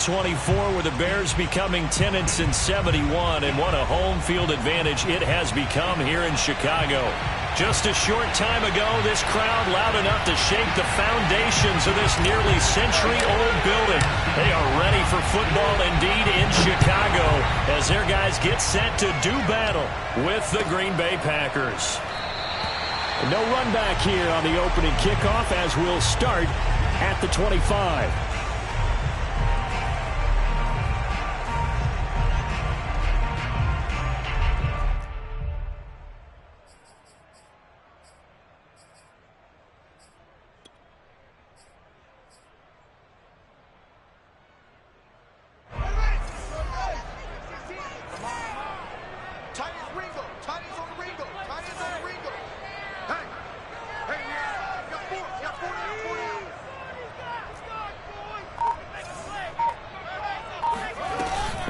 24 with the Bears becoming 10-71, and what a home field advantage it has become here in Chicago. Just a short time ago, this crowd loud enough to shake the foundations of this nearly century-old building. They are ready for football indeed in Chicago as their guys get set to do battle with the Green Bay Packers. No run back here on the opening kickoff as we'll start at the 25.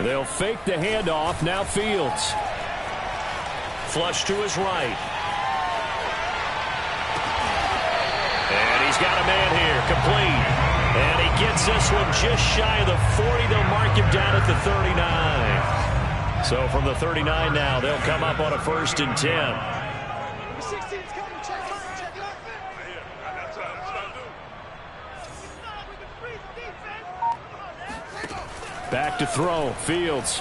They'll fake the handoff. Now Fields. Flush to his right. And he's got a man here. Complete. And he gets this one just shy of the 40. They'll mark him down at the 39. So from the 39 now, they'll come up on a 1st and 10. Back to throw. Fields.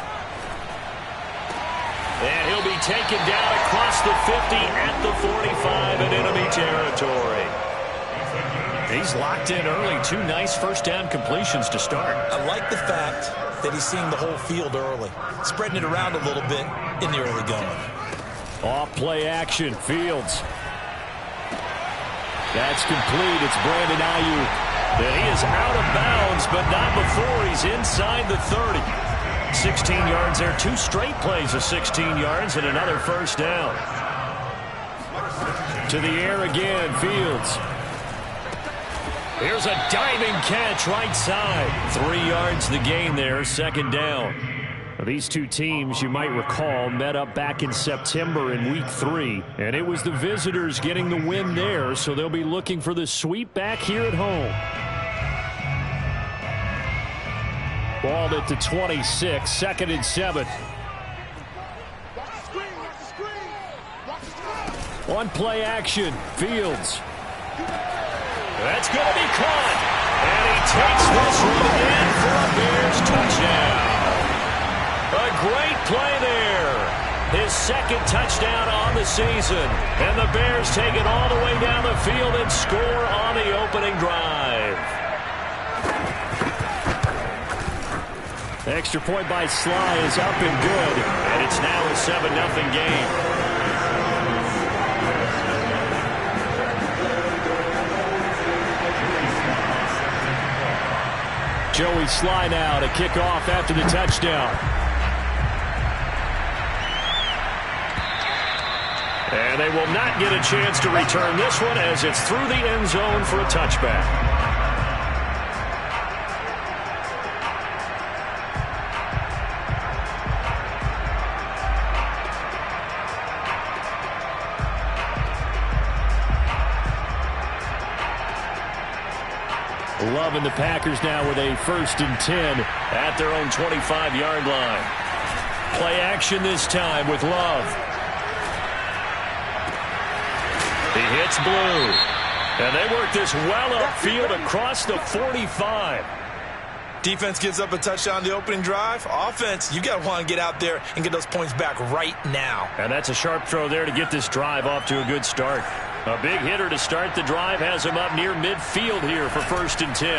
And he'll be taken down across the 50 at the 45 in enemy territory. He's locked in early. 2 nice first down completions to start. I like the fact that he's seeing the whole field early, spreading it around a little bit in the early going. Off play action. Fields. That's complete. It's Brandon Ayuk. And he is out of bounds, but not before he's inside the 30. 16 yards there. 2 straight plays of 16 yards and another first down. To the air again, Fields. Here's a diving catch right side. 3 yards the gain there, 2nd down. These two teams, you might recall, met up back in September in Week 3. And it was the visitors getting the win there, so they'll be looking for the sweep back here at home. Ball at the 26, 2nd and 7. One play action, Fields. That's going to be caught. And he takes this one in for a Bears touchdown. A great play there. His 2nd touchdown on the season. And the Bears take it all the way down the field and score on the opening drive. Extra point by Sly is up and good. And it's now a 7-0 game. Joey Sly now to kick off after the touchdown. And they will not get a chance to return this one as it's through the end zone for a touchback. Love and the Packers now with a 1st and 10 at their own 25-yard line. Play action this time with Love. He hits Blue. And they work this well upfield across the 45. Defense gives up a touchdown on the opening drive. Offense, you got to want to get out there and get those points back right now. And that's a sharp throw there to get this drive off to a good start. A big hitter to start the drive has him up near midfield here for 1st and 10.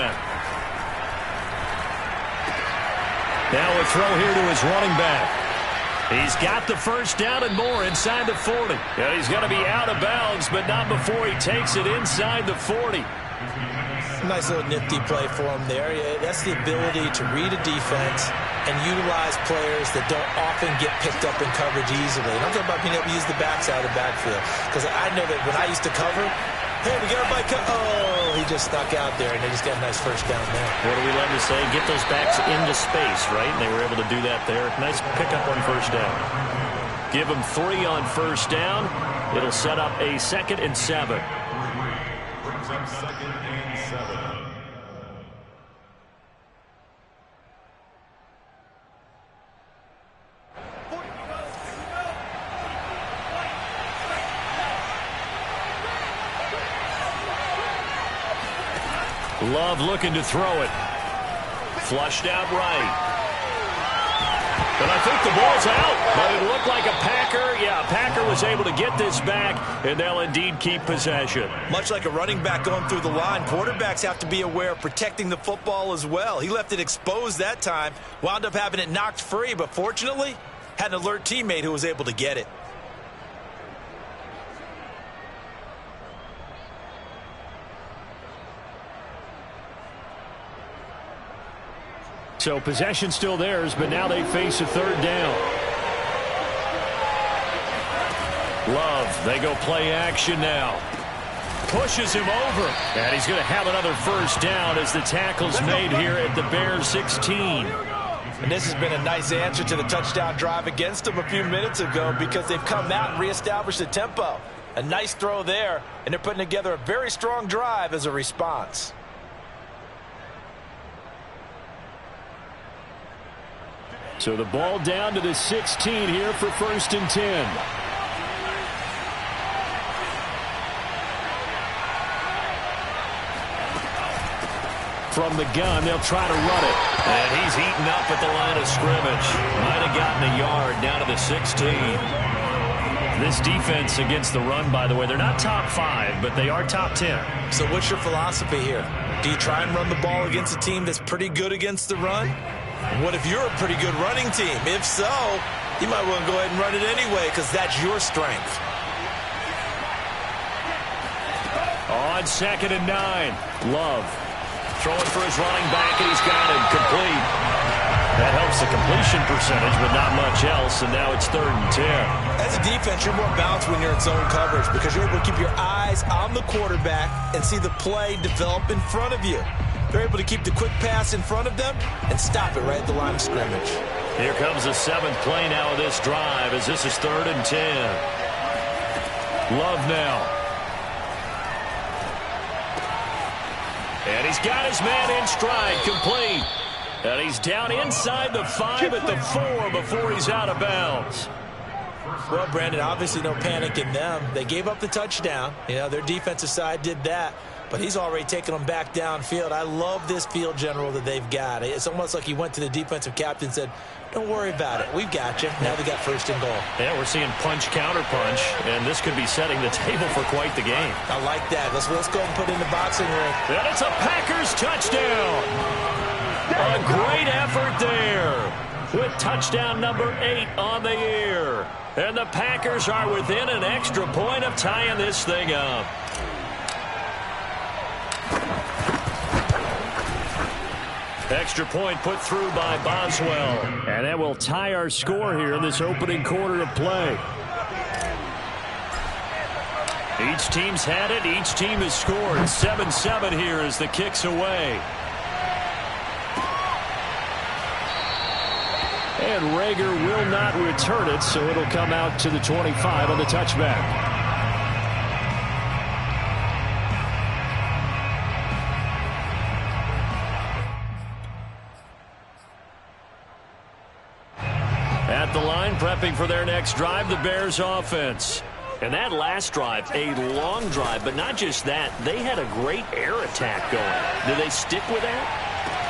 Now a throw here to his running back. He's got the first down and more inside the 40. And he's going to be out of bounds, but not before he takes it inside the 40. Nice little nifty play for him there. That's the ability to read a defense and utilize players that don't often get picked up in coverage easily. And I'm talking about being able to use the backside of the backfield. Because I know that when I used to cover, hey, we got a bike. Oh, he just stuck out there, and they just got a nice first down there. What do we love to say? Get those backs into space, right? And they were able to do that there. Nice pickup on first down. Give them 3 on first down. It'll set up a 2nd and 7. Brings up 2nd and 7. Love looking to throw it. Flushed out right. And I think the ball's out, but it looked like a Packer. Yeah, a Packer was able to get this back, and they'll indeed keep possession. Much like a running back going through the line, quarterbacks have to be aware of protecting the football as well. He left it exposed that time, wound up having it knocked free, but fortunately, had an alert teammate who was able to get it. So possession still theirs, but now they face a third down. Love, they go play action now. Pushes him over. And he's going to have another first down as the tackle's made here at the Bears 16. And this has been a nice answer to the touchdown drive against them a few minutes ago because they've come out and reestablished the tempo. A nice throw there, and they're putting together a very strong drive as a response. So the ball down to the 16 here for 1st and 10. From the gun, they'll try to run it. And he's eaten up at the line of scrimmage. Might have gotten a yard down to the 16. This defense against the run, by the way, they're not top 5, but they are top 10. So what's your philosophy here? Do you try and run the ball against a team that's pretty good against the run? What if you're a pretty good running team? If so, you might want to go ahead and run it anyway because that's your strength. On 2nd and 9, Love throwing for his running back, and he's got it complete. That helps the completion percentage, but not much else, and now it's 3rd and 10. As a defense, you're more balanced when you're in zone coverage because you're able to keep your eyes on the quarterback and see the play develop in front of you. They're able to keep the quick pass in front of them and stop it right at the line of scrimmage. Here comes the 7th play now of this drive as this is 3rd and 10. Love now. And he's got his man in stride, complete. And he's down inside the 5 at the 4 before he's out of bounds. Well, Brandon, obviously no panic in them. They gave up the touchdown. You know, their defensive side did that. But he's already taken them back downfield. I love this field general that they've got. It's almost like he went to the defensive captain and said, don't worry about it. We've got you. Now they got 1st and goal. Yeah, we're seeing punch, counter punch, and this could be setting the table for quite the game. I like that. Let's go and put in the boxing ring. And it's a Packers touchdown. A great effort there with touchdown number 8 on the year. And the Packers are within an extra point of tying this thing up. Extra point put through by Boswell. And that will tie our score here in this opening quarter of play. Each team's had it. Each team has scored. 7-7 here as the kick's away. And Rager will not return it, so it'll come out to the 25 on the touchback. At the line, prepping for their next drive, the Bears offense. And that last drive, a long drive, but not just that. They had a great air attack going. Do they stick with that?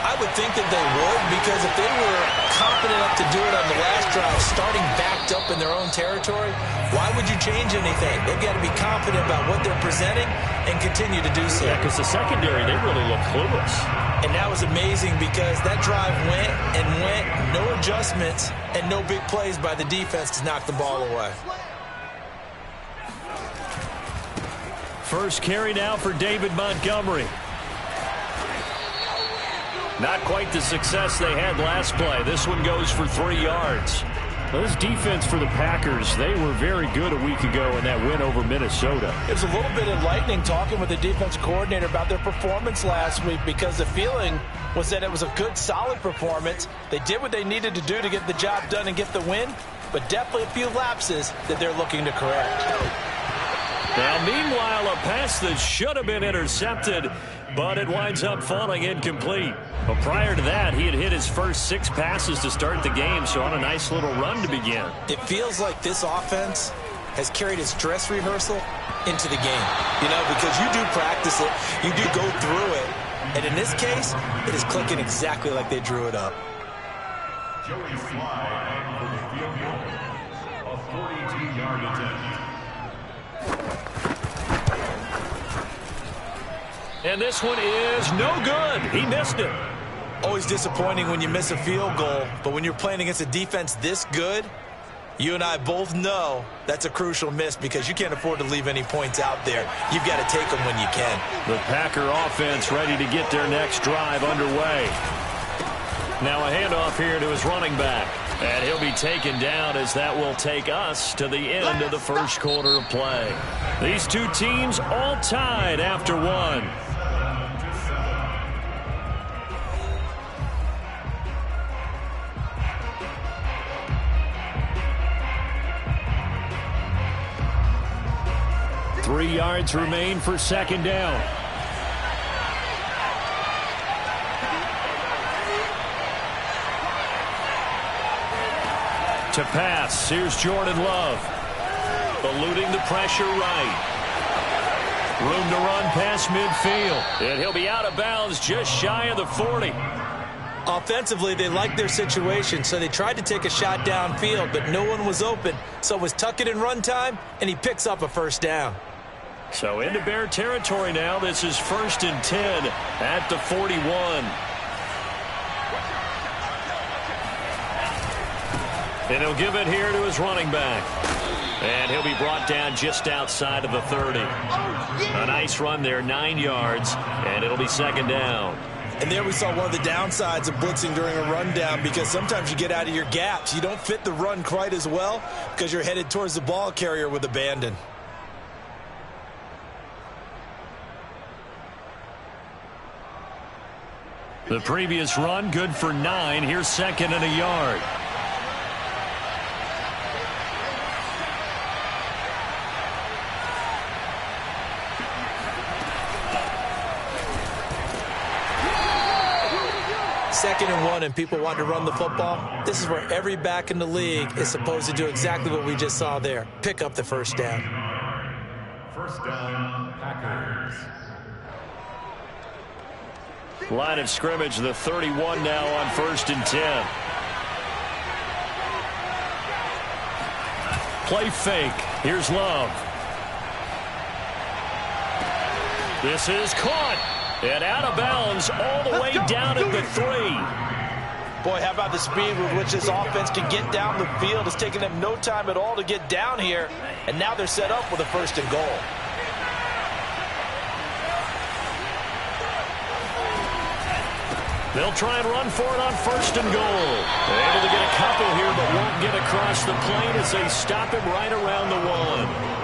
I would think that they would, because if they were confident enough to do it on the last drive, starting backed up in their own territory, why would you change anything? They've got to be confident about what they're presenting and continue to do so. Yeah, because the secondary, they really look clueless. And that was amazing because that drive went and went, no adjustments, and no big plays by the defense to knock the ball away. First carry now for David Montgomery. Not quite the success they had last play. This one goes for 3 yards. Well, this defense for the Packers, they were very good a week ago in that win over Minnesota. It was a little bit enlightening talking with the defense coordinator about their performance last week because the feeling was that it was a good, solid performance. They did what they needed to do to get the job done and get the win, but definitely a few lapses that they're looking to correct. Now, meanwhile, a pass that should have been intercepted, but it winds up falling incomplete. But prior to that, he had hit his first 6 passes to start the game, so on a nice little run to begin. It feels like this offense has carried its dress rehearsal into the game. You know, because you do practice it, you do go through it, And in this case, it is clicking exactly like they drew it up. Joey Slide for the field goal. A 42-yard attempt. And this one is no good. He missed it. Always disappointing when you miss a field goal, but when you're playing against a defense this good, you and I both know that's a crucial miss because you can't afford to leave any points out there. You've got to take them when you can. The Packer offense ready to get their next drive underway. Now a handoff here to his running back. And he'll be taken down as that will take us to the end of the first quarter of play. These two teams all tied after one. Three yards remain for second down. To pass, here's Jordan Love. Eluding the pressure right. Room to run past midfield. And he'll be out of bounds just shy of the 40. Offensively, they liked their situation, so they tried to take a shot downfield, but no one was open. So it was tuck it in run time, and he picks up a first down. So into Bear territory now. This is 1st and 10 at the 41. And he'll give it here to his running back. And he'll be brought down just outside of the 30. A nice run there, 9 yards, and it'll be second down. And there we saw one of the downsides of blitzing during a rundown because sometimes you get out of your gaps. You don't fit the run quite as well because you're headed towards the ball carrier with abandon. The previous run, good for 9. Here's second and a yard. Second and 1 and people want to run the football. This is where every back in the league is supposed to do exactly what we just saw there. Pick up the first down. First down, Packers. Line of scrimmage, the 31 now on 1st and 10. Play fake. Here's Love. This is caught. And out of bounds all the way down at the 3. Boy, how about the speed with which this offense can get down the field? It's taken them no time at all to get down here. And now they're set up with a 1st and goal. They'll try and run for it on 1st and goal. They're able to get a couple here, but won't get across the plane as they stop him right around the 1.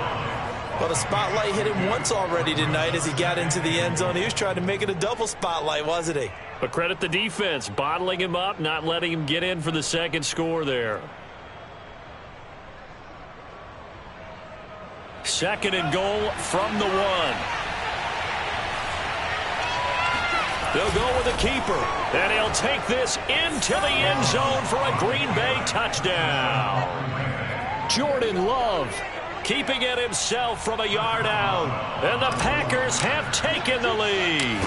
Well, the spotlight hit him once already tonight as he got into the end zone. He was trying to make it a double spotlight, wasn't he? But credit the defense, bottling him up, not letting him get in for the second score there. Second and goal from the 1. They'll go with a keeper, and he'll take this into the end zone for a Green Bay touchdown. Jordan Love keeping it himself from a yard out, and the Packers have taken the lead.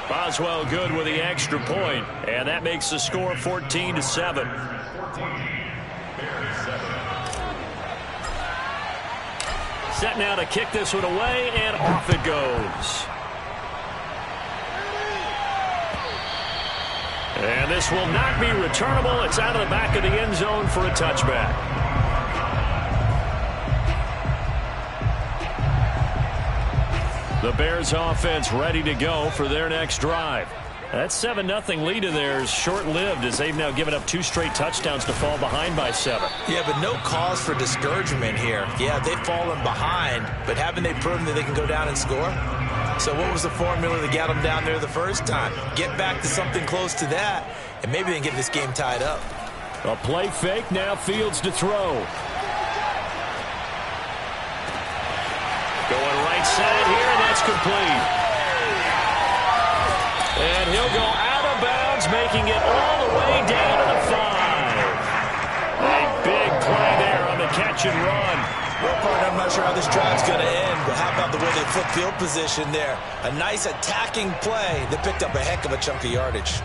Boswell good with the extra point, and that makes the score 14-7. Set now to kick this one away, and off it goes. And this will not be returnable. It's out of the back of the end zone for a touchback. The Bears offense ready to go for their next drive. That 7-0 lead of theirs short-lived as they've now given up 2 straight touchdowns to fall behind by 7. Yeah, but no cause for discouragement here. Yeah, they've fallen behind, but haven't they proven that they can go down and score? So what was the formula that got them down there the first time? Get back to something close to that, and maybe they can get this game tied up. A play fake, now Fields to throw. Going right side here, and that's complete. And he'll go out of bounds, making it all the way down to the 5. A big play there on the catch and run. Well, partner, I'm not sure how this drive's going to end, but how about the way they flip field position there? A nice attacking play that picked up a heck of a chunk of yardage.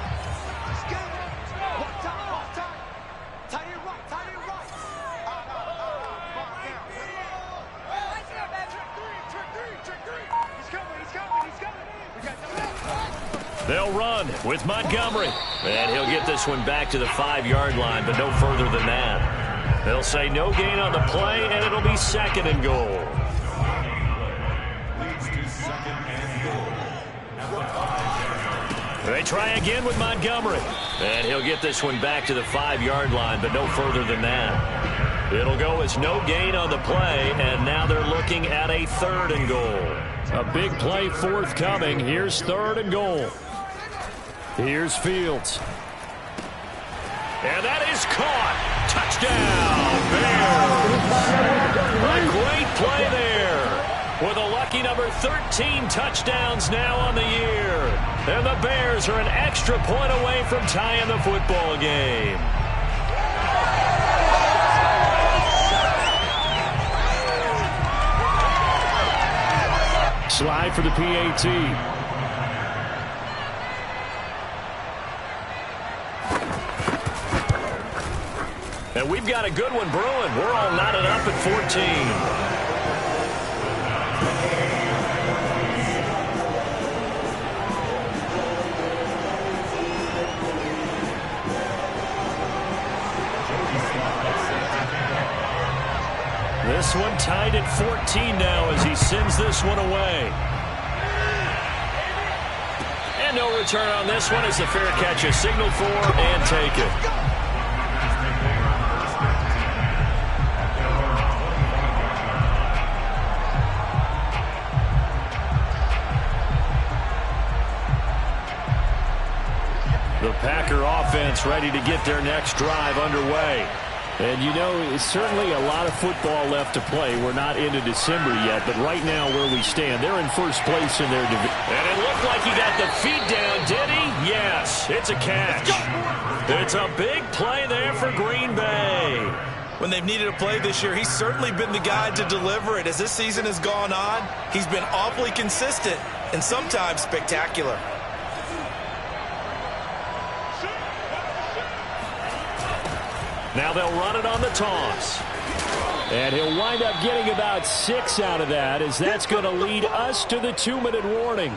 They'll run with Montgomery. And he'll get this one back to the 5-yard line, but no further than that. They'll say no gain on the play, and it'll be 2nd and goal. Leads to 2nd and goal. They try again with Montgomery. And he'll get this one back to the 5-yard line, but no further than that. It'll go as no gain on the play, and now they're looking at a 3rd and goal. A big play forthcoming. Here's 3rd and goal. Here's Fields. And that is caught. Touchdown, Bearz. A great play there. With a lucky number 13 touchdowns now on the year. And the Bears are an extra point away from tying the football game. Slide for the PAT. And we've got a good one brewing. We're all knotted up at 14. This one tied at 14 now as he sends this one away. And no return on this one as the fair catch is signaled for and taken. The Packer offense ready to get their next drive underway. And you know, it's certainly a lot of football left to play. We're not into December yet, but right now where we stand, they're in first place in their division. And it looked like he got the feet down, did he? Yes, it's a catch. It's a big play there for Green Bay. When they've needed a play this year, he's certainly been the guy to deliver it. As this season has gone on, he's been awfully consistent and sometimes spectacular. Now they'll run it on the toss. And he'll wind up getting about 6 out of that, as that's going to lead us to the 2-minute warning.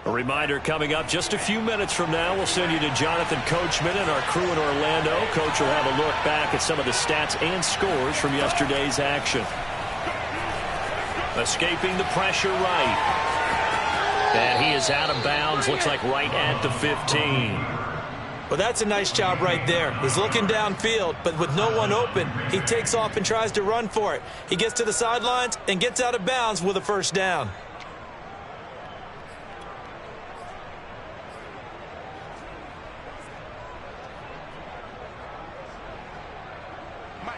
A reminder coming up just a few minutes from now. We'll send you to Jonathan Coachman and our crew in Orlando. Coach will have a look back at some of the stats and scores from yesterday's action. Escaping the pressure right. And he is out of bounds. Looks like right at the 15. Well, that's a nice job right there. He's looking downfield, but with no one open, he takes off and tries to run for it. He gets to the sidelines and gets out of bounds with a first down.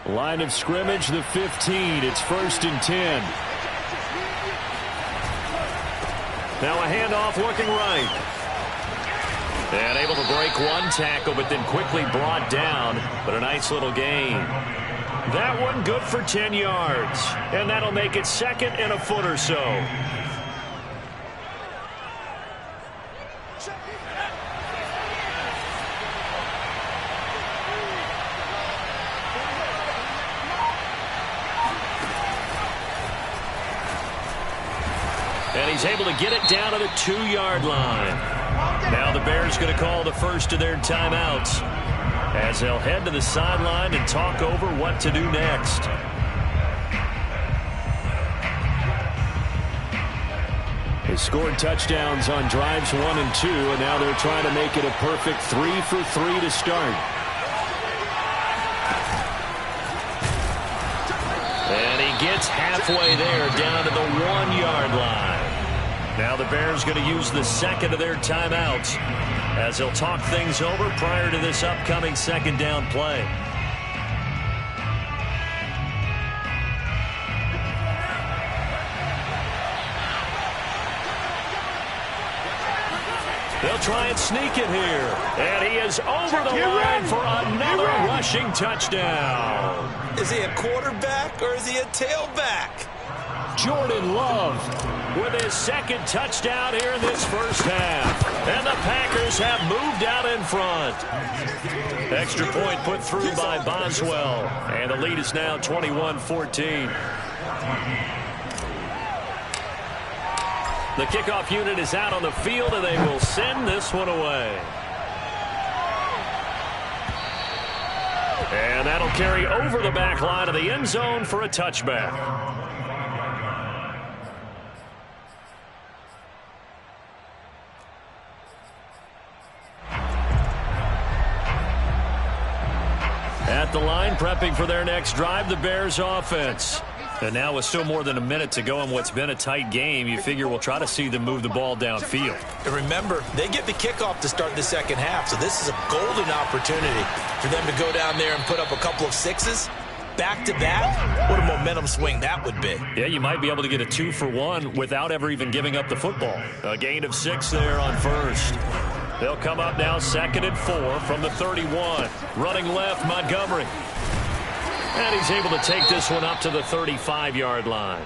Line of scrimmage, the 15. It's 1st and 10. Now a handoff looking right. And able to break one tackle, but then quickly brought down. But a nice little gain. That one good for 10 yards. And that'll make it 2nd and a foot or so. And he's able to get it down to the 2-yard line. Now the Bears going to call the first of their timeouts as they'll head to the sideline and talk over what to do next. They scored touchdowns on drives 1 and 2, and now they're trying to make it a perfect 3 for 3 to start. And he gets halfway there down to the 1-yard line. Now the Bears going to use the second of their timeouts as they'll talk things over prior to this upcoming second down play. They'll try and sneak it here. And he is over the line for another rushing touchdown. Is he a quarterback or is he a tailback? Jordan Love with his second touchdown here in this first half. And the Packers have moved out in front. Extra point put through by Boswell. And the lead is now 21-14. The kickoff unit is out on the field, and they will send this one away. And that'll carry over the back line of the end zone for a touchback. At the line, prepping for their next drive, the Bears offense. And now with still more than a minute to go in what's been a tight game, you figure we'll try to see them move the ball downfield. And remember, they get the kickoff to start the second half, so this is a golden opportunity for them to go down there and put up a couple of sixes back-to-back. What a momentum swing that would be. Yeah, you might be able to get a 2-for-1 without ever even giving up the football. A gain of 6 there on first. They'll come up now 2nd and 4 from the 31. Running left, Montgomery. And he's able to take this one up to the 35-yard line.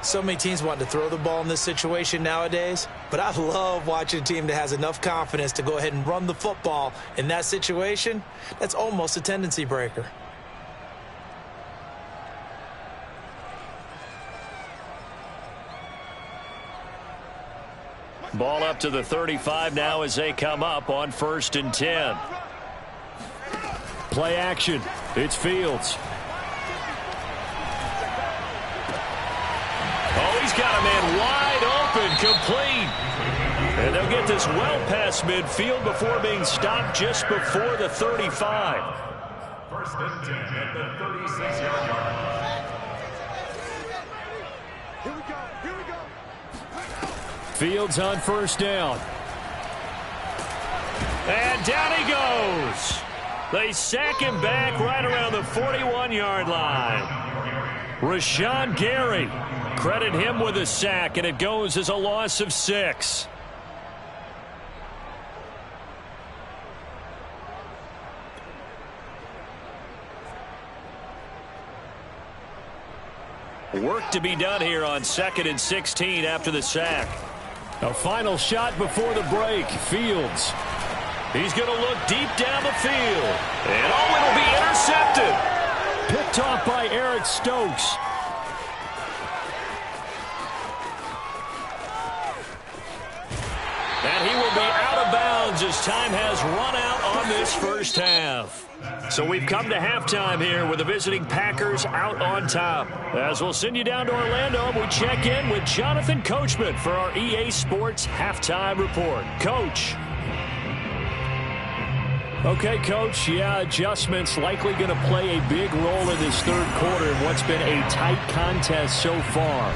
So many teams want to throw the ball in this situation nowadays, but I love watching a team that has enough confidence to go ahead and run the football in that situation. That's almost a tendency breaker. Ball up to the 35 now as they come up on 1st and 10. Play action. It's Fields. Oh, he's got a man wide open, complete. And they'll get this well past midfield before being stopped just before the 35. 1st and 10 at the 36-yard line. Here we go. Fields on 1st down. And down he goes. They sack him back right around the 41-yard line. Rashawn Gary, credit him with a sack, and it goes as a loss of 6. Work to be done here on 2nd and 16 after the sack. A final shot before the break. Fields. He's going to look deep down the field. And oh, it'll be intercepted. Picked off by Eric Stokes. And he will be out of bounds as time has run out on this first half. So we've come to halftime here with the visiting Packers out on top. As we'll send you down to Orlando, we check in with Jonathan Coachman for our EA Sports Halftime Report. Coach. Okay, Coach, adjustments likely going to play a big role in this third quarter in what's been a tight contest so far.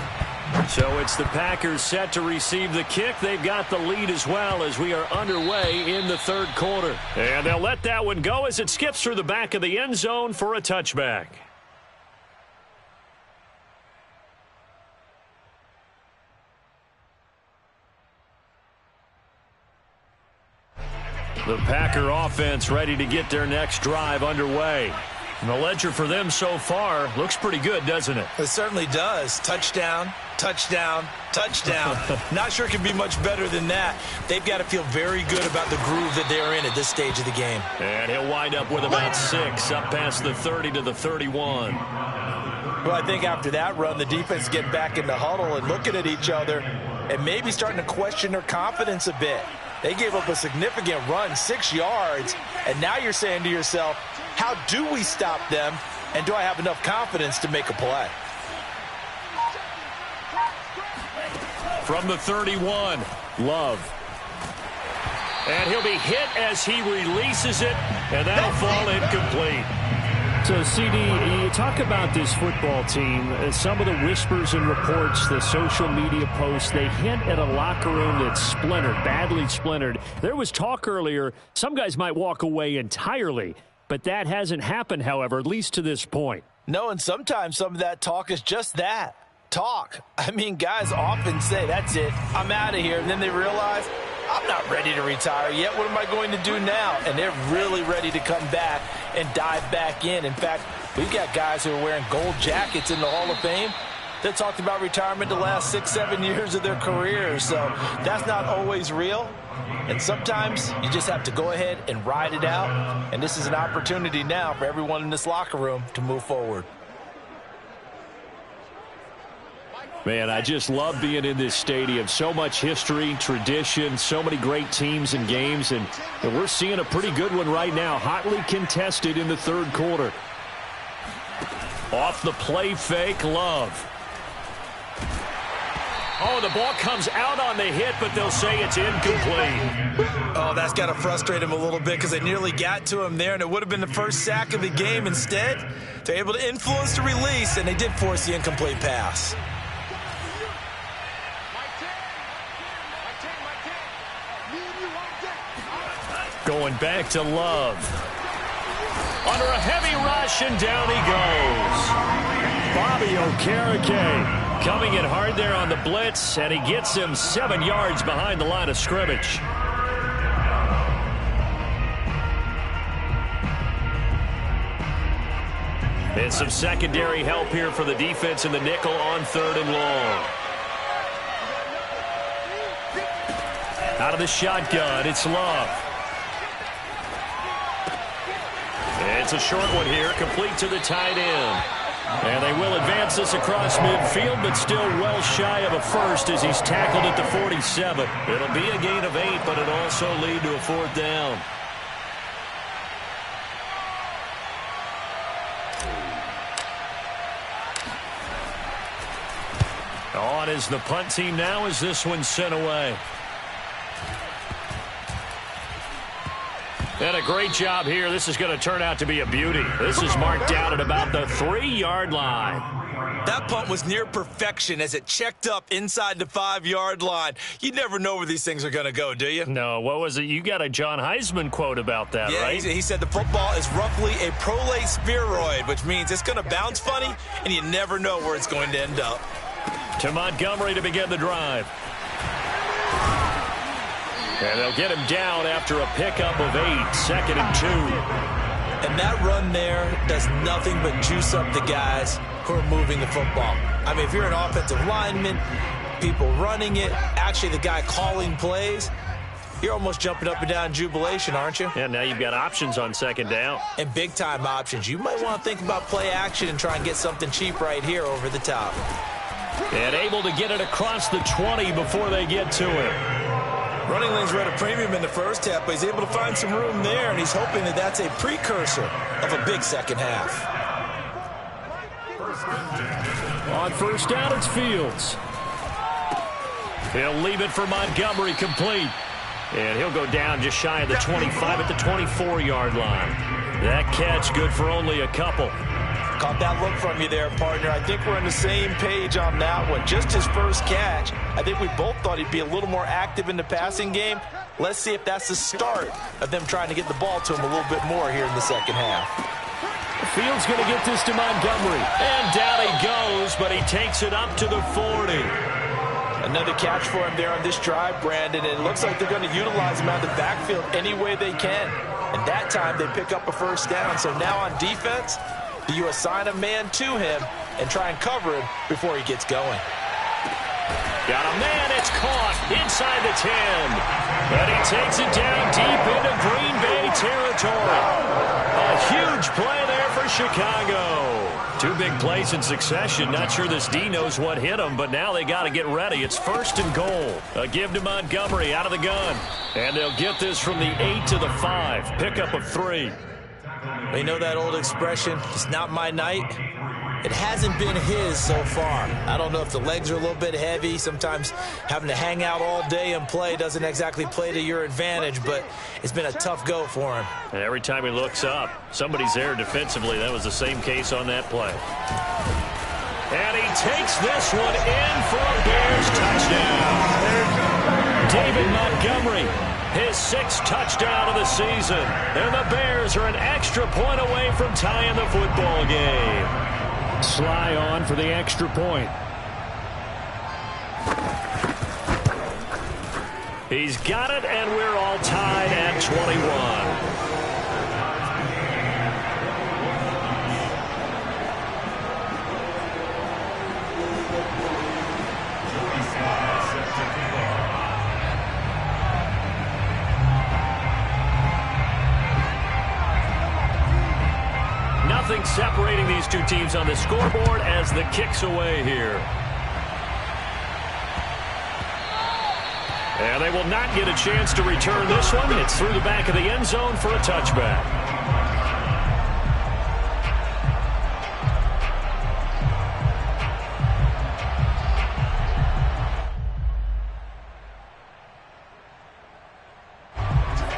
So it's the Packers set to receive the kick. They've got the lead as well as we are underway in the third quarter. And they'll let that one go as it skips through the back of the end zone for a touchback. The Packer offense ready to get their next drive underway. And the ledger for them so far looks pretty good, doesn't it? It certainly does. Touchdown, touchdown, touchdown. Not sure it can be much better than that. They've got to feel very good about the groove that they're in at this stage of the game. And he'll wind up with about 6 up past the 30 to the 31. Well, I think after that run, the defense getting back in the huddle and looking at each other and maybe starting to question their confidence a bit. They gave up a significant run, 6 yards, and now you're saying to yourself, how do we stop them, and do I have enough confidence to make a play? From the 31, Love. And he'll be hit as he releases it, and that'll fall incomplete. So, CD, you talk about this football team, some of the whispers and reports, the social media posts, they hint at a locker room that's splintered, badly splintered. There was talk earlier, some guys might walk away entirely, but that hasn't happened, however, at least to this point. No, and sometimes some of that talk is just that, talk. I mean, guys often say, that's it, I'm out of here, and then they realize, I'm not ready to retire yet. What am I going to do now? And they're really ready to come back and dive back in. In fact, we've got guys who are wearing gold jackets in the Hall of Fame. They talked about retirement the last 6-7 years of their careers. So that's not always real. And sometimes you just have to go ahead and ride it out. And this is an opportunity now for everyone in this locker room to move forward. Man, I just love being in this stadium. So much history, tradition, so many great teams and games. And we're seeing a pretty good one right now. Hotly contested in the third quarter. Off the play fake, Love. Oh, the ball comes out on the hit, but they'll say it's incomplete. Oh, that's got to frustrate him a little bit because they nearly got to him there, and it would have been the first sack of the game. Instead, they're able to influence the release, and they did force the incomplete pass. Going back to Love. Under a heavy rush, and down he goes. Bobby Okereke coming in hard there on the blitz, and he gets him 7 yards behind the line of scrimmage. And some secondary help here for the defense in the nickel on 3rd and long. Out of the shotgun, it's Love. It's a short one here, complete to the tight end. And they will advance this across midfield, but still well shy of a first as he's tackled at the 47. It'll be a gain of 8, but it'll also lead to a 4th down. On is the punt team now as this one's sent away. And a great job here. This is going to turn out to be a beauty. This is marked out at about the 3-yard line. That punt was near perfection as it checked up inside the 5-yard line. You never know where these things are going to go, do you? No, what was it? You got a John Heisman quote about that, right? He said the football is roughly a prolate spheroid, which means it's going to bounce funny, and you never know where it's going to end up. To Montgomery to begin the drive. And they'll get him down after a pickup of 8, 2nd and 2. And that run there does nothing but juice up the guys who are moving the football. I mean, if you're an offensive lineman, people running it, actually the guy calling plays, you're almost jumping up and down in jubilation, aren't you? Yeah, now you've got options on 2nd down. And big-time options. You might want to think about play action and try and get something cheap right here over the top. And able to get it across the 20 before they get to him. Running lanes were at a premium in the first half, but he's able to find some room there, and he's hoping that that's a precursor of a big second half. On 1st down, it's Fields. He'll leave it for Montgomery complete. And he'll go down just shy of the 25 at the 24-yard line. That catch good for only a couple. Caught that look from you there, partner. I think we're on the same page on that one. Just his first catch. I think we both thought he'd be a little more active in the passing game. Let's see if that's the start of them trying to get the ball to him a little bit more here in the second half. Fields going to get this to Montgomery. And down he goes, but he takes it up to the 40. Another catch for him there on this drive, Brandon. And it looks like they're going to utilize him out of the backfield any way they can. And that time they pick up a 1st down. So now on defense, do you assign a man to him and try and cover him before he gets going? Got a man, it's caught inside the 10. But he takes it down deep into Green Bay territory. A huge play there for Chicago. 2 big plays in succession. Not sure this D knows what hit him, but now they got to get ready. It's 1st and goal. A give to Montgomery out of the gun. And they'll get this from the 8 to the 5. Pickup of 3. You know that old expression, it's not my night? It hasn't been his so far. I don't know if the legs are a little bit heavy. Sometimes having to hang out all day and play doesn't exactly play to your advantage, but it's been a tough go for him. And every time he looks up, somebody's there defensively. That was the same case on that play. And he takes this one in for a Bears touchdown. David Montgomery, his 6th touchdown of the season. And the Bears are an extra point away from tying the football game. Sly on for the extra point. He's got it, and we're all tied at 21. Nothing separating these two teams on the scoreboard as the kick's away here. And they will not get a chance to return this one. It's through the back of the end zone for a touchback.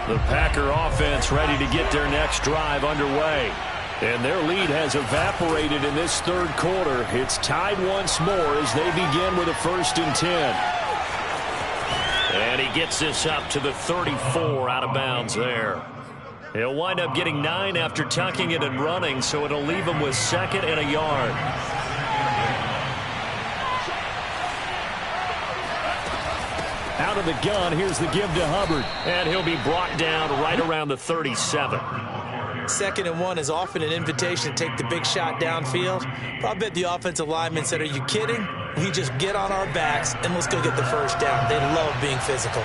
The Packer offense ready to get their next drive underway. And their lead has evaporated in this third quarter. It's tied once more as they begin with a 1st and 10. And he gets this up to the 34 out of bounds there. He'll wind up getting 9 after tucking it and running, so it'll leave him with 2nd and a yard. Out of the gun, here's the give to Hubbard. And he'll be brought down right around the 37. 2nd and 1 is often an invitation to take the big shot downfield. But I bet the offensive lineman said, are you kidding? We just get on our backs and let's go get the 1st down. They love being physical.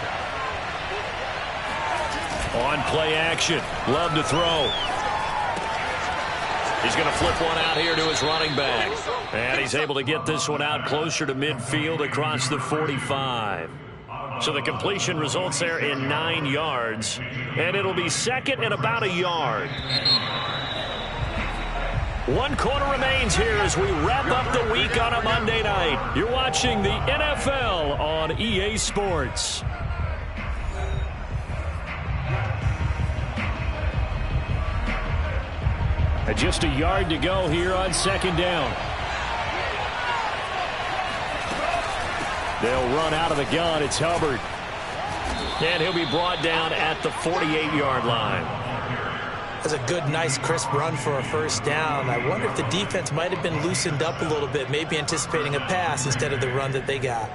On play action. Love to throw. He's going to flip one out here to his running back. And he's able to get this one out closer to midfield across the 45. So the completion results there in 9 yards. And it'll be 2nd and about a yard. 1 quarter remains here as we wrap up the week on a Monday night. You're watching the NFL on EA Sports. Just a yard to go here on 2nd down. They'll run out of the gun. It's Hubbard. And he'll be brought down at the 48-yard line. That's a good, nice, crisp run for a 1st down. I wonder if the defense might have been loosened up a little bit, maybe anticipating a pass instead of the run that they got.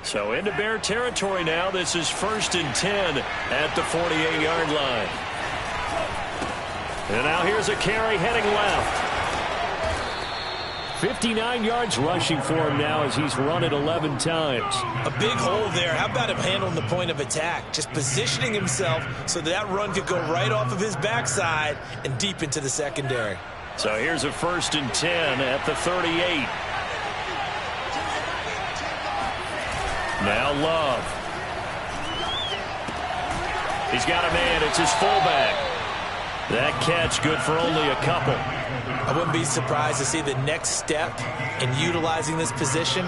So into Bear territory now. This is 1st and 10 at the 48-yard line. And now here's a carry heading left. 59 yards rushing for him now as he's run it 11 times. A big hole there. How about him handling the point of attack? Just positioning himself so that run could go right off of his backside and deep into the secondary. So here's a 1st and 10 at the 38. Now Love. He's got a man. It's his fullback. That catch good for only a couple. I wouldn't be surprised to see the next step in utilizing this position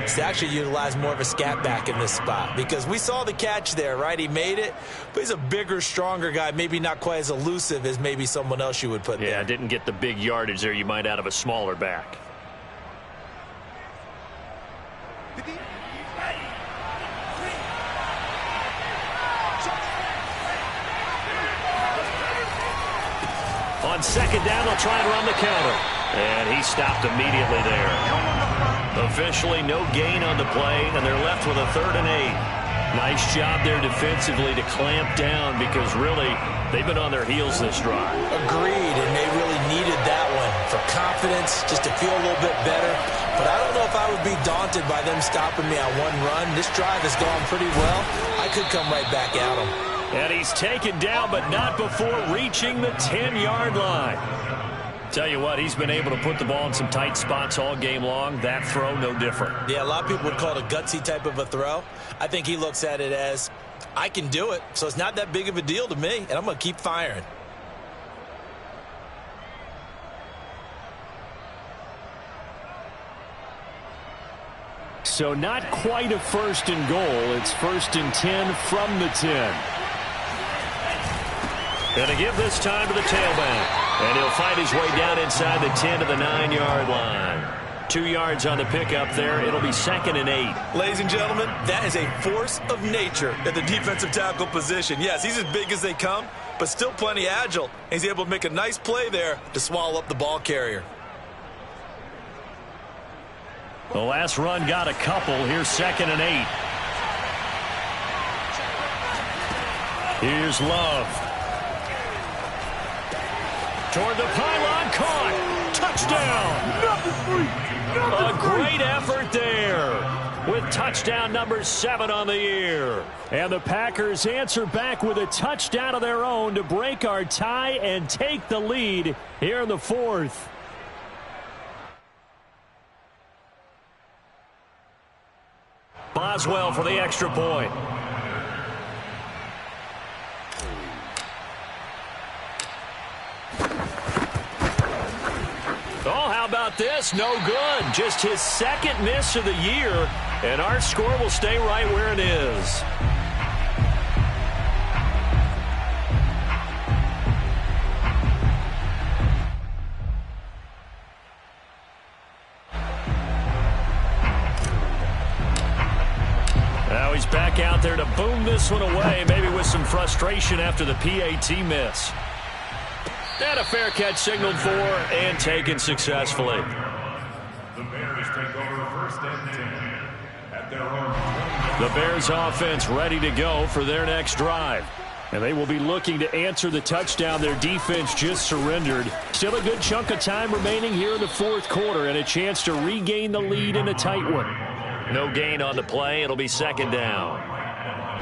is to actually utilize more of a scat back in this spot, because we saw the catch there, right? He made it, but he's a bigger, stronger guy, maybe not quite as elusive as maybe someone else you would put there. Yeah, didn't get the big yardage there you might out of a smaller back. On 2nd down, they'll try and run the counter. And he stopped immediately there. Officially no gain on the play, and they're left with a 3rd and 8. Nice job there defensively to clamp down, because really they've been on their heels this drive. Agreed, and they really needed that one for confidence, just to feel a little bit better. But I don't know if I would be daunted by them stopping me on one run. This drive has gone pretty well. I could come right back at them. And he's taken down, but not before reaching the 10-yard line. Tell you what, he's been able to put the ball in some tight spots all game long. That throw, no different. Yeah, a lot of people would call it a gutsy type of a throw. I think he looks at it as, I can do it, so it's not that big of a deal to me, and I'm going to keep firing. So not quite a 1st and goal. It's 1st and 10 from the 10. Going to give this time to the tailback. And he'll fight his way down inside the 10 to the 9-yard line. 2 yards on the pickup there. It'll be 2nd and 8. Ladies and gentlemen, that is a force of nature at the defensive tackle position. Yes, he's as big as they come, but still plenty agile. He's able to make a nice play there to swallow up the ball carrier. The last run got a couple. Here's 2nd and 8. Here's Love. Toward the pylon, caught. Touchdown. A great effort there with touchdown number 7 on the year. And the Packers answer back with a touchdown of their own to break our tie and take the lead here in the 4th. Boswell for the extra point. Oh, how about this? No good. Just his 2nd miss of the year, and our score will stay right where it is. Now he's back out there to boom this one away, maybe with some frustration after the PAT miss. And a fair catch signaled for and taken successfully. The Bears take over 1st and 10 at their own. The Bears offense ready to go for their next drive. And they will be looking to answer the touchdown their defense just surrendered. Still a good chunk of time remaining here in the 4th quarter and a chance to regain the lead in a tight one. No gain on the play. It'll be 2nd down.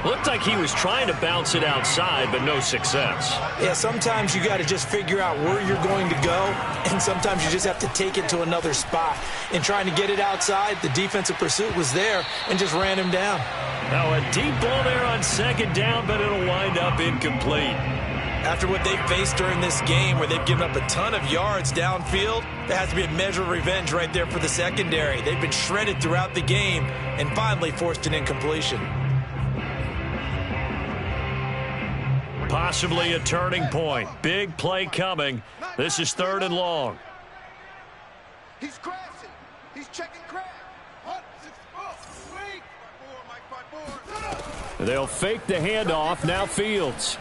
Looked like he was trying to bounce it outside, but no success. Yeah, sometimes you got to just figure out where you're going to go, and sometimes you just have to take it to another spot. In trying to get it outside, the defensive pursuit was there and just ran him down. Now a deep ball there on 2nd down, but it'll wind up incomplete. After what they faced during this game where they've given up a ton of yards downfield, there has to be a measure of revenge right there for the secondary. They've been shredded throughout the game and finally forced an incompletion. Possibly a turning point. Big play coming. This is 3rd and long. He's crashing. He's checking crash. They'll fake the handoff. Now Fields.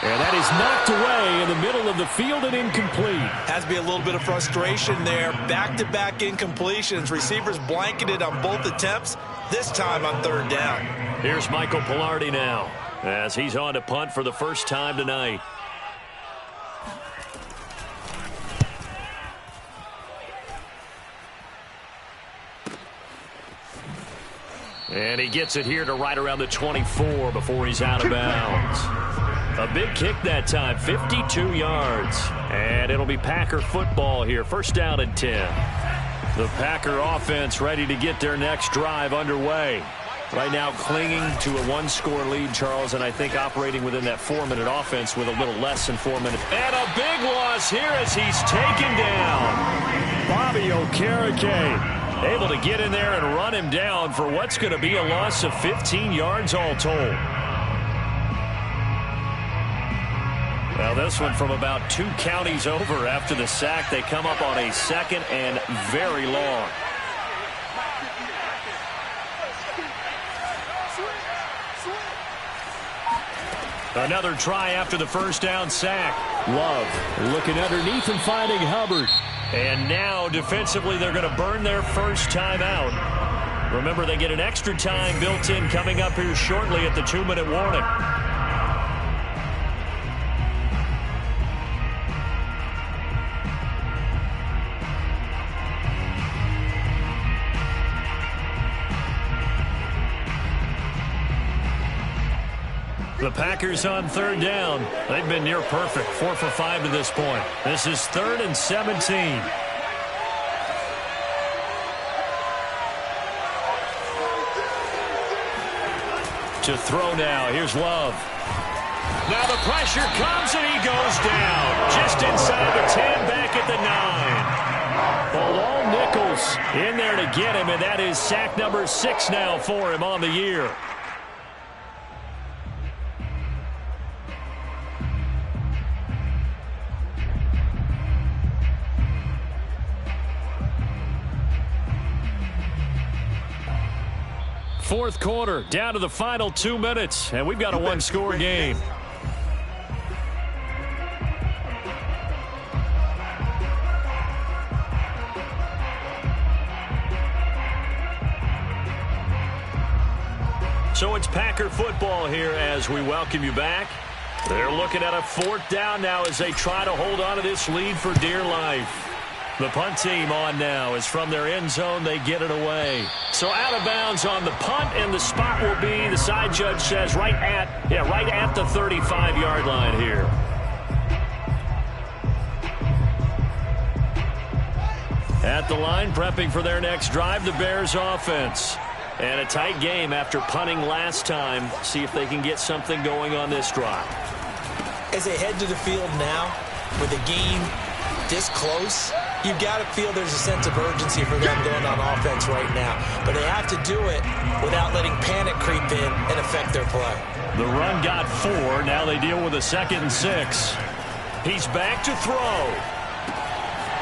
And that is knocked away in the middle of the field and incomplete. Has to be a little bit of frustration there. Back-to-back incompletions. Receivers blanketed on both attempts, this time on 3rd down. Here's Michael Pilardi now, as he's on to punt for the first time tonight. And he gets it here to right around the 24 before he's out of bounds. A big kick that time, 52 yards. And it'll be Packer football here, 1st down and 10. The Packer offense ready to get their next drive underway. Right now clinging to a 1-score lead, Charles, and I think operating within that 4-minute offense with a little less than 4 minutes. And a big loss here as he's taken down. Bobby Okereke able to get in there and run him down for what's going to be a loss of 15 yards all told. Well, this one from about 2 counties over after the sack. They come up on a 2nd and very long. Another try after the 1st down sack. Love looking underneath and finding Hubbard. And now defensively they're going to burn their first time out. Remember, they get an extra time built in coming up here shortly at the 2-minute warning. The Packers on 3rd down. They've been near perfect, 4 for 5 to this point. This is 3rd and 17. To throw now. Here's Love. Now the pressure comes and he goes down. Just inside the 10, back at the 9. Bilal Nichols in there to get him, and that is sack number 6 now for him on the year. Fourth quarter, down to the final 2 minutes, and we've got a 1-score game. So it's Packer football here as we welcome you back. They're looking at a 4th down now as they try to hold on to this lead for dear life. The punt team on now is from their end zone. They get it away. So out of bounds on the punt, and the spot will be, the side judge says, right at the 35-yard line here. At the line, prepping for their next drive, the Bears offense. And a tight game after punting last time. See if they can get something going on this drive. As they head to the field now, with a game this close, you've got to feel there's a sense of urgency for them going on offense right now. But they have to do it without letting panic creep in and affect their play. The run got 4. Now they deal with a 2nd and 6. He's back to throw.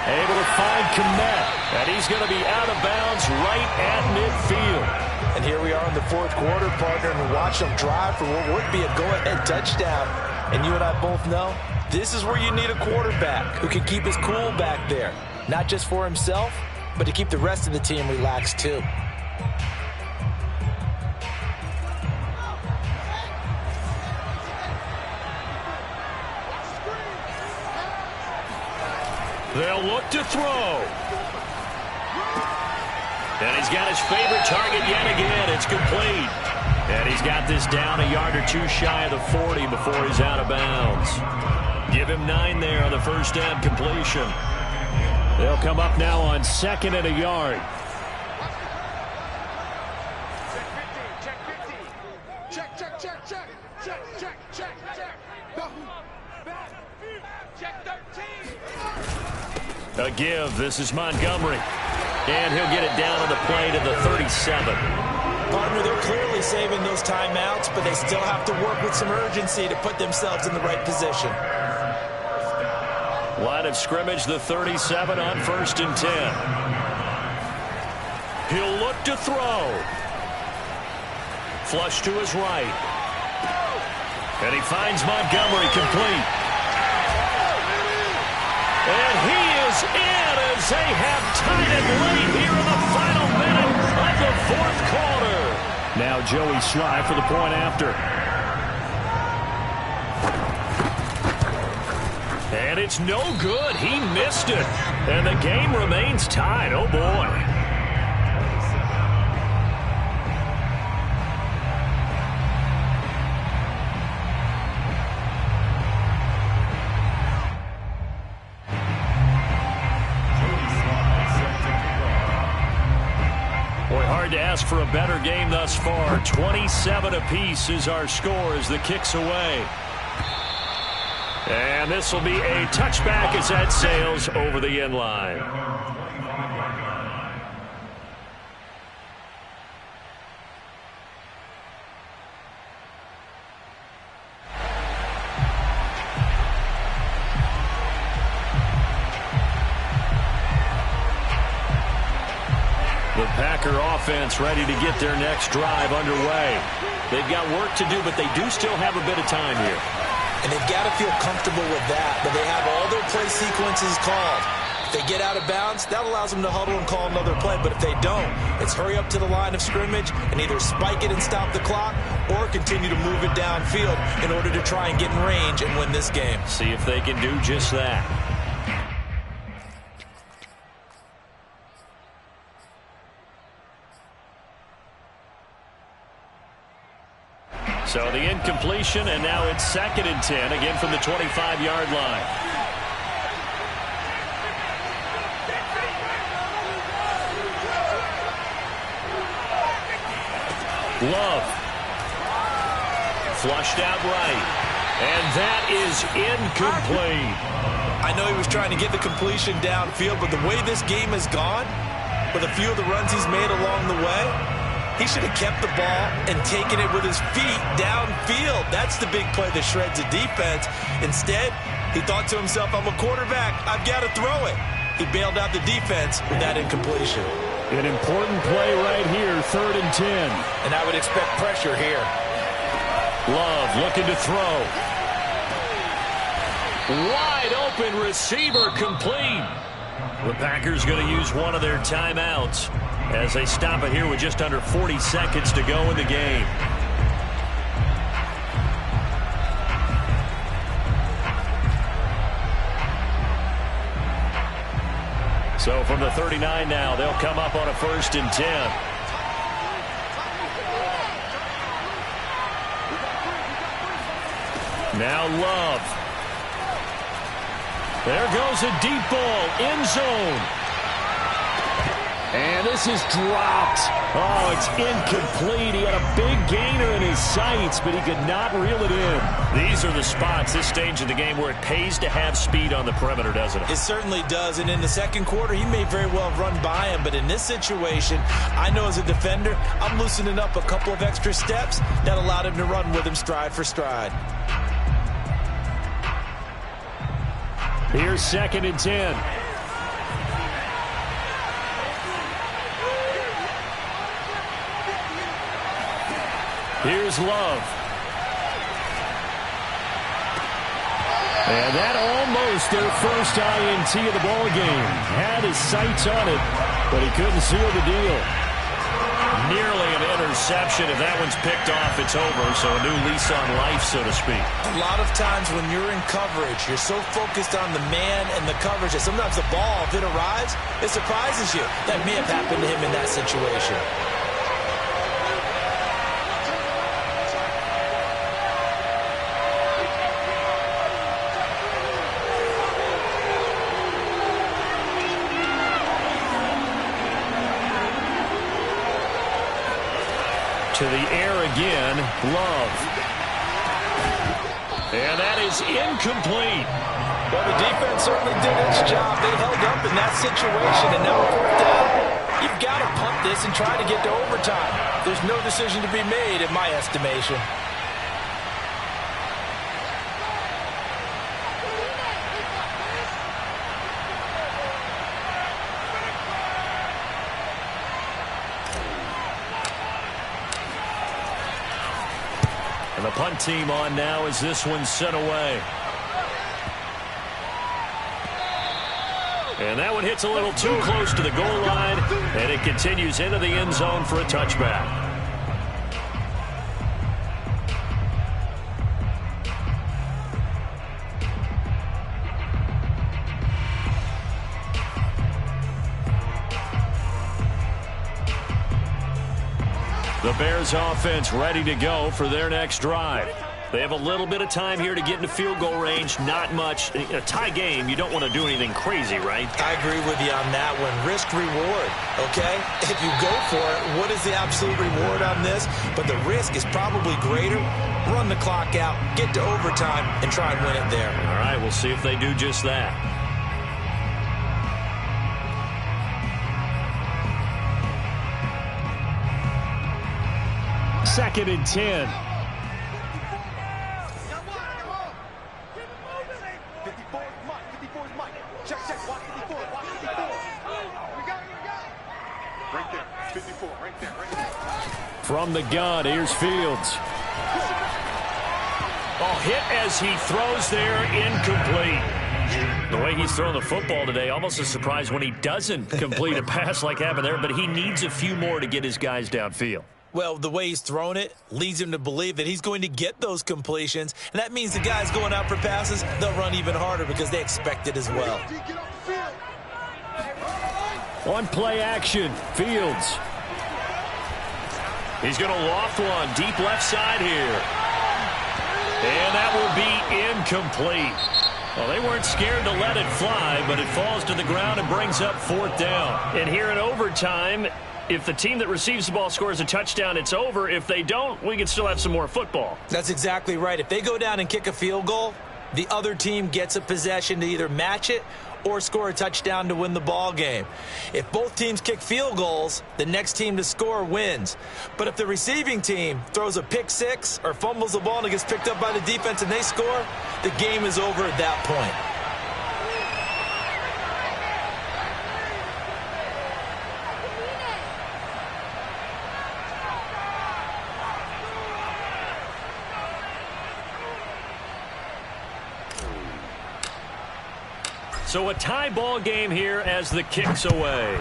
Able to find Komet. And he's going to be out of bounds right at midfield. And here we are in the 4th quarter, partner, and watch them drive for what would be a go-ahead touchdown. And you and I both know this is where you need a quarterback who can keep his cool back there. Not just for himself, but to keep the rest of the team relaxed too. They'll look to throw. And he's got his favorite target yet again. It's complete. And he's got this down a yard or 2 shy of the 40 before he's out of bounds. Give him 9 there on the first down completion. They'll come up now on 2nd and a yard. Check 50. Check 50. Check. Check 13. A give. This is Montgomery. And he'll get it down on the play to the 37. Partner, they're clearly saving those timeouts, but they still have to work with some urgency to put themselves in the right position. Line of scrimmage, the 37 on 1st and 10. He'll look to throw. Flush to his right. And he finds Montgomery complete. And he is in as they have tied it late here in the final minute of the 4th quarter. Now Joey Sly for the point after. And it's no good. He missed it. And the game remains tied. Oh, boy. To ask for a better game thus far. 27 apiece is our score as the kick's away. And this will be a touchback as that sails over the end line. The Packer offense ready to get their next drive underway. They've got work to do, but they do still have a bit of time here. And they've got to feel comfortable with that, but they have all their play sequences called. If they get out of bounds, that allows them to huddle and call another play. But if they don't, it's hurry up to the line of scrimmage and either spike it and stop the clock or continue to move it downfield in order to try and get in range and win this game. See if they can do just that. So the incompletion, and now it's 2nd and 10, again from the 25-yard line. Love. Flushed out right. And that is incomplete. I know he was trying to get the completion downfield, but the way this game has gone, with a few of the runs he's made along the way, he should have kept the ball and taken it with his feet downfield. That's the big play that shreds the defense. Instead, he thought to himself, I'm a quarterback. I've got to throw it. He bailed out the defense with that incompletion. An important play right here, 3rd and 10. And I would expect pressure here. Love looking to throw. Wide open receiver complete. The Packers going to use one of their timeouts as they stop it here with just under 40 seconds to go in the game. So from the 39 now, they'll come up on a 1st and 10. Now Love. There goes a deep ball, end zone. And this is dropped. Oh, it's incomplete. He had a big gainer in his sights, but he could not reel it in. These are the spots, this stage of the game, where it pays to have speed on the perimeter, doesn't it? It certainly does. And in the second quarter, he may very well have run by him. But in this situation, I know as a defender, I'm loosening up a couple of extra steps that allowed him to run with him stride for stride. Here's 2nd and 10. Here's Love. And that almost their first INT of the ball game. Had his sights on it, but he couldn't seal the deal. Nearly an interception. If that one's picked off, it's over. So a new lease on life, so to speak. A lot of times when you're in coverage, you're so focused on the man and the coverage that sometimes the ball, if it arrives, it surprises you. That may have happened to him in that situation. To the air again, Love. And that is incomplete. Well, the defense certainly did its job. They held up in that situation, and now 4th down. You've got to punt this and try to get to overtime. There's no decision to be made in my estimation. And the punt team on now as this one's sent away. And that one hits a little too close to the goal line, and it continues into the end zone for a touchback. The Bears offense ready to go for their next drive. They have a little bit of time here to get into field goal range. Not much. In a tie game, you don't want to do anything crazy, right? I agree with you on that one. Risk reward, okay? If you go for it, what is the absolute reward on this? But the risk is probably greater. Run the clock out, get to overtime, and try and win it there. All right, we'll see if they do just that. Second and 10. From the gun, here's Fields. Oh, hit as he throws there, incomplete. The way he's throwing the football today, almost a surprise when he doesn't complete a pass like happened there, but he needs a few more to get his guys downfield. Well, the way he's thrown it leads him to believe that he's going to get those completions, and that means the guys going out for passes, they'll run even harder because they expect it as well. On play action, Fields. He's going to loft one deep left side here. And that will be incomplete. Well, they weren't scared to let it fly, but it falls to the ground and brings up 4th down. And here in overtime, if the team that receives the ball scores a touchdown, it's over. If they don't, we can still have some more football. That's exactly right. If they go down and kick a field goal, the other team gets a possession to either match it or score a touchdown to win the ball game. If both teams kick field goals, the next team to score wins. But if the receiving team throws a pick six or fumbles the ball and it gets picked up by the defense and they score, the game is over at that point. So a tie ball game here as the kick's away.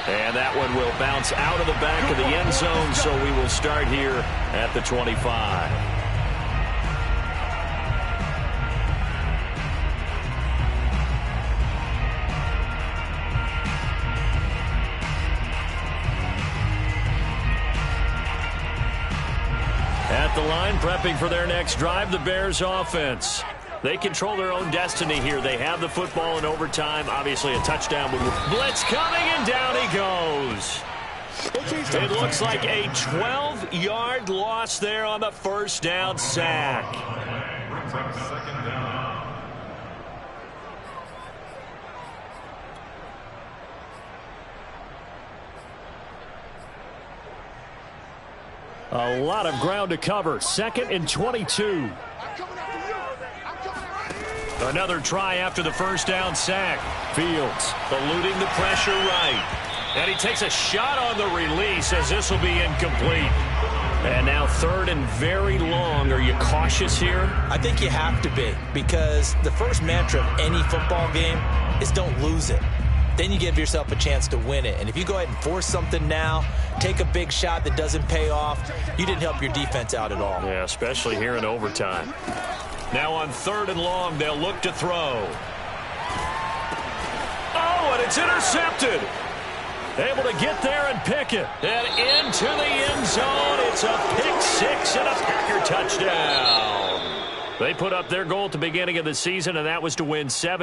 And that one will bounce out of the back of the end zone, so we will start here at the 25. at the line, prepping for their next drive, the Bears offense. They control their own destiny here. They have the football in overtime. Obviously, a touchdown. Blitz coming, and down he goes. It looks like a 12-yard loss there on the first down sack. Brings up second down. A lot of ground to cover. 2nd and 22. Another try after the first down sack. Fields eluding the pressure right. And he takes a shot on the release as this will be incomplete. And now 3rd and very long. Are you cautious here? I think you have to be, because the first mantra of any football game is don't lose it. Then you give yourself a chance to win it. And if you go ahead and force something now, take a big shot that doesn't pay off, you didn't help your defense out at all. Yeah, especially here in overtime. Now on 3rd and long, they'll look to throw. Oh, and it's intercepted. Able to get there and pick it. And into the end zone. It's a pick six and a Packer touchdown. They put up their goal at the beginning of the season, and that was to win 7.